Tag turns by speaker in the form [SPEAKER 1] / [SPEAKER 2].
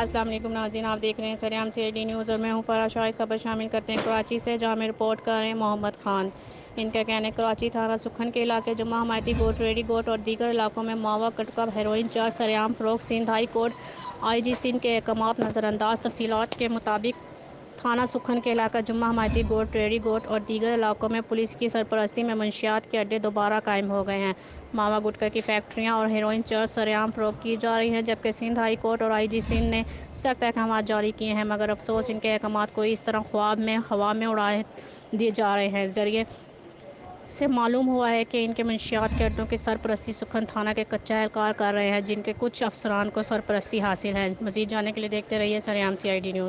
[SPEAKER 1] अस्सलाम वालेकुम नाज़रीन, आप देख रहे हैं सरेआम CID न्यूज़ और मैं हूं फराह शाहिद। खबर शामिल करते हैं कराची से, जहां में रिपोर्ट कर रहे हैं मोहम्मद खान। इनका कहना है कराची थाना सुखन के इलाके जुम्मा हमायती गोट, रेडी गोट और दीगर इलाकों में मावा गुटखा हेरोइन चार सरेआम फ़रोख्त। Sindh high court IG Sindh के अहकामात नज़रअंदाज। तफसीलात के मुताबिक थाना सुखन के इलाका जुम्मा हमायती गोट, रेडी गोट और दीगर इलाकों में पुलिस की सरपरस्ती में मंशियात के अड्डे दोबारा कायम हो गए हैं। मावा गुटखा की फैक्ट्रियां और हेरोइन चर्च सरेआम फ़रोख्त की जा रही हैं, जबकि सिंध हाई कोर्ट और IG सिंध ने सख्त अहकाम जारी किए हैं। मगर अफसोस, इनके अहकाम को इस तरह ख्वाब में हवा में उड़ाए दिए जा रहे हैं। जरिए से मालूम हुआ है कि इनके मंशियात के अड्डों की सरपरस्ती सुखन थाना के कच्चा एहलकार कर रहे हैं, जिनके कुछ अफसरान को सरपरस्ती हासिल है। मज़ीद जानने के लिए देखते रहिए सरेआम CID न्यूज़।